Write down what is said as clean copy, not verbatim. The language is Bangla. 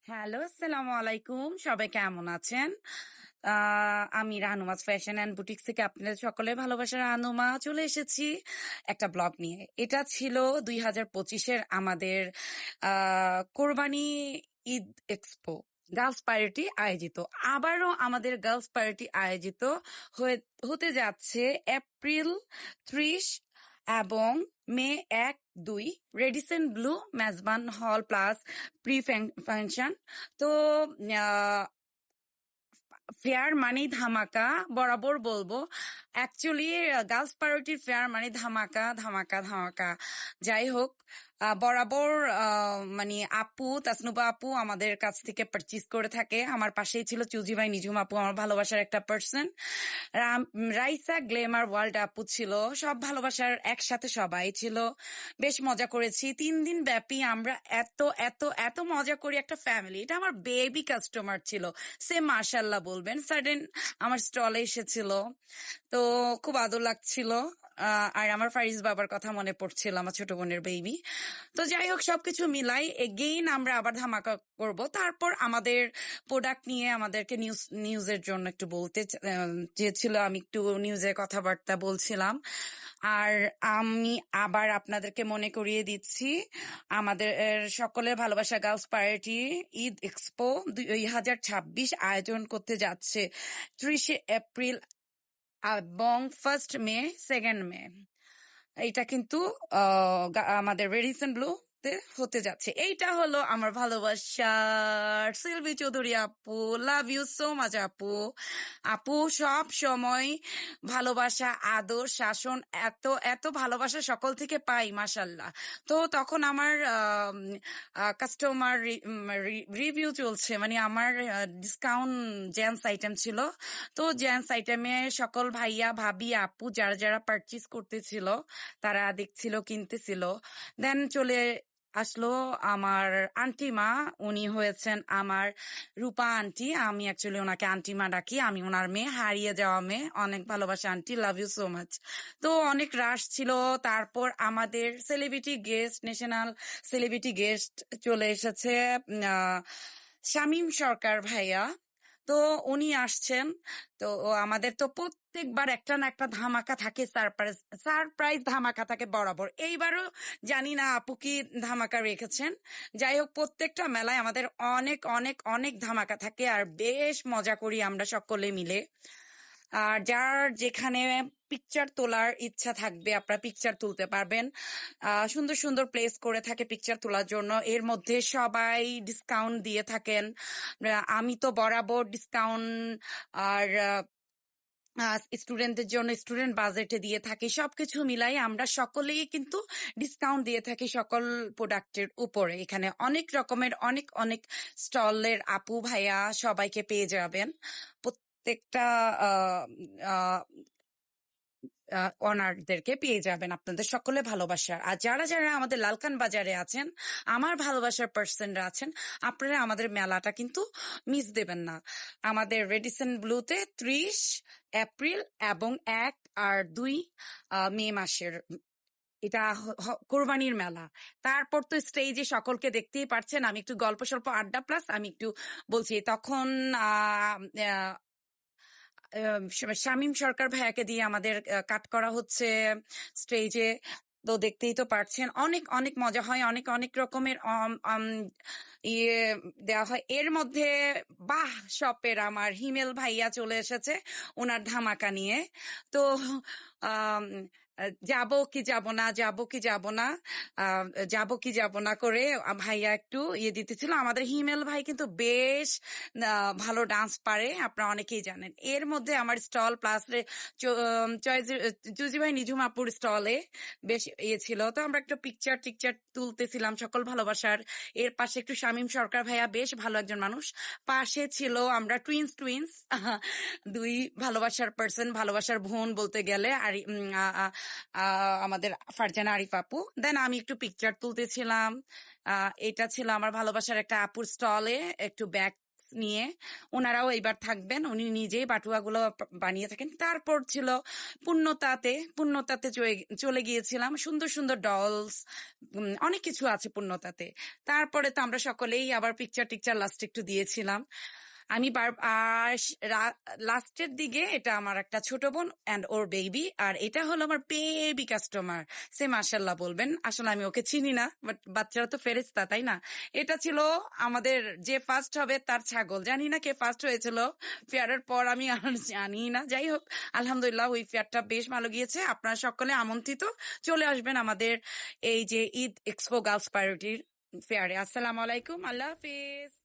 হ্যালো, আসসালামু আলাইকুম। সবাই কেমন আছেন? আমি রাহনুমাজ ফ্যাশন অ্যান্ড বুটিক্স থেকে আপনাদের সকলের ভালোবাসার রাহনুমা চলে এসেছি একটা ব্লগ নিয়ে। এটা ছিল 2025-এর আমাদের কোরবানি ঈদ এক্সপো গার্লস পার্টি আয়োজিত। আবারও আমাদের গার্লস পার্টি আয়োজিত হতে যাচ্ছে এপ্রিল 30 এবং মে 1-2 রেডিসন ব্লু মেজবান হল প্লাস প্রি ফাংশন। তো ফেয়ার মানেই ধামাকা, বরাবর বলবো। অ্যাকচুয়ালি গার্লস পার্টির ফেয়ার মানে ধামাকা ধামাকা ধামাকা। যাই হোক, বরাবর মানে আপু তাসনুবা আপু আমাদের কাছ থেকে পারচেজ করে থাকে। আমার পাশেই ছিল চুজি ভাই নিজুম আপু, আমার ভালোবাসার একটা পার্সন। রাইসা গ্লেমার ওয়ার্ল্ড আপু ছিল। সব ভালোবাসার একসাথে সবাই ছিল। বেশ মজা করেছি 3 দিন ব্যাপী। আমরা এত এত এত মজা করি, একটা ফ্যামিলি। এটা আমার বেবি কাস্টমার ছিল, সে মাশাল্লাহ বলবেন। সাডেন আমার স্টলে এসেছিল, তো খুব আদর লাগছিল। আর আমার ফারিজ বাবার কথা মনে পড়ছিল, আমার ছোট বোনের বেবি। তো যাই হোক, সবকিছু মিলাই এগেইন আমরা আবার ধামাকা করব। তারপর আমাদের প্রোডাক্ট নিয়ে আমাদেরকে নিউজের জন্য একটু বলতে চেয়েছিল, আমি একটু নিউজের কথাবার্তা বলছিলাম। আর আমি আবার আপনাদেরকে মনে করিয়ে দিচ্ছি, আমাদের সকলের ভালোবাসা গার্লস পার্টি ঈদ এক্সপো 2026 আয়োজন করতে যাচ্ছে 30 এপ্রিল এবং 1 মে 2 মে। এটা কিন্তু আমাদের রেডিসন ব্লু হতে যাচ্ছে। এইটা হলো আমার ভালোবাসার সিলভি চৌধুরী আপু। লাভ ইউ সো মাচ আপু। আপু সব সময় ভালোবাসা, আদর, শাসন, এত এত ভালোবাসা সকল থেকে পাই, মাশাল্লাহ। তো তখন আমার কাস্টমার রিভিউ চলছে, মানে আমার ডিসকাউন্ট জেন্টস আইটেম ছিল। তো জেন্টস আইটেমে সকল ভাইয়া ভাবি আপু যারা যারা পারচেজ করতেছিল তারা দেখছিল, কিনতেছিল। দেন চলে আসলো আমার আন্টি মা। উনি হয়েছেন আমার রূপা আন্টি। আমি অ্যাকচুয়ালি ওনাকে আন্টি মা ডাকি। আমি ওনার মেয়ে, হারিয়ে যাওয়া মেয়ে। অনেক ভালোবাসা aunty, love you so much. তো অনেক রাশ ছিল। তারপর আমাদের celebrity guest, national celebrity guest চলে এসেছে। শামীম সরকার ভাইয়া, তো উনি আসছেন। তো আমাদের তো প্রত্যেকবার একটা না একটা ধামাকা থাকে, সারপ্রাইজ সারপ্রাইজ ধামাকা থাকে বরাবর। এইবারও জানি না আপু কি ধামাকা রেখেছেন। যাই হোক, প্রত্যেকটা মেলায় আমাদের অনেক অনেক অনেক ধামাকা থাকে, আর বেশ মজা করি আমরা সকলে মিলে। আর যার যেখানে পিকচার তোলার ইচ্ছা থাকবে, আপনারা পিকচার তুলতে পারবেন। সুন্দর সুন্দর প্লেস করে থাকে পিকচার তোলার জন্য। এর মধ্যে সবাই ডিসকাউন্ট দিয়ে থাকেন। আমি তো বরাবর ডিসকাউন্ট আর স্টুডেন্টদের জন্য স্টুডেন্ট বাজেটে দিয়ে থাকি। সবকিছু মিলাই আমরা সকলেই কিন্তু ডিসকাউন্ট দিয়ে থাকি সকল প্রোডাক্টের উপরে। এখানে অনেক রকমের অনেক অনেক স্টলের আপু ভাইয়া সবাইকে পেয়ে যাবেন। প্রত্যেকটা অনারদেরকে পেয়ে যাবেন, আপনাদের সকলে ভালোবাসার। আর যারা যারা আমাদের লালকান বাজারে আছেন, আমার ভালোবাসার পার্সনরা আছেন, আপনারা আমাদের মেলাটা কিন্তু মিস দেবেন না। আমাদের রেডিসন ব্লুতে 30 এপ্রিল এবং 1 আর 2 মে মাসের এটা কোরবানির মেলা। তারপর তো স্টেজে সকলকে দেখতেই পারছেন। আমি একটু গল্প স্বল্প আড্ডা প্লাস আমি একটু বলছি। তখন শামীম সরকার ভাইয়াকে দিয়ে আমাদের কাট করা হচ্ছে স্টেজে। তো দেখতেই তো পারছেন, অনেক অনেক মজা হয়, অনেক অনেক রকমের ইয়ে দেওয়া হয়। এর মধ্যে বাহ শপের আমার হিমেল ভাইয়া চলে এসেছে ওনার ধামাকা নিয়ে। তো আম, যাব কি যাব না, যাব কি যাব না, যাব কি যাব না করে ভাইয়া একটু ইয়ে দিতেছিল। আমাদের হিমেল ভাই কিন্তু বেশ ভালো ডান্স পারে, আপনারা অনেকেই জানেন। এর মধ্যে আমার স্টল প্লাস জুজি ভাই নিজুম আপুর স্টলে বেশ ইয়ে ছিল। তো আমরা একটা পিকচার টিকচার তুলতেছিলাম সকল ভালোবাসার। এর পাশে একটু শামীম সরকার ভাইয়া, বেশ ভালো একজন মানুষ। পাশে ছিল আমরা টুইন্স টুইন্স দুই ভালোবাসার পার্সন, ভালোবাসার বোন বলতে গেলে। আর আমাদের ফারজানা আরিফ আপু। দেন আমি একটু পিকচার তুলতেছিলাম। এটা ছিল আমার ভালোবাসার একটা আপুর স্টলে, একটু ব্যাক নিয়ে ওনারাও এইবার থাকবেন। উনি নিজেই বাটুয়াগুলো বানিয়ে থাকেন। তারপর ছিল পূর্ণতাতে চলে গিয়েছিলাম। সুন্দর সুন্দর ডলস, অনেক কিছু আছে পূর্ণতাতে। তারপরে তো আমরা সকলেই আবার পিকচার টিকচার লাস্টে একটু দিয়েছিলাম। আমি আর লাস্টের দিকে এটা আমার একটা ছোট বোন অ্যান্ড ওর বেবি, আর এটা হলো আমার বেবি কাস্টমার। সে মাশাল্লাহ বলবেন, আসলে আমি ওকে চিনি না, বাট বাচ্চারা তো ফেরেশতা, তাই না? এটা ছিল আমাদের যে ফার্স্ট হবে তার ছাগল। জানি না কে ফার্স্ট হয়েছিল ফেয়ারের পর, আমি আর জানি না। যাই হোক, আলহামদুলিল্লাহ ওই ফেয়ারটা বেশ ভালো গিয়েছে। আপনারা সকলে আমন্ত্রিত, চলে আসবেন আমাদের এই যে ঈদ এক্সপো গার্লস প্রায়োরিটির ফেয়ারে। আসসালামু আলাইকুম, আল্লাহ হাফিজ।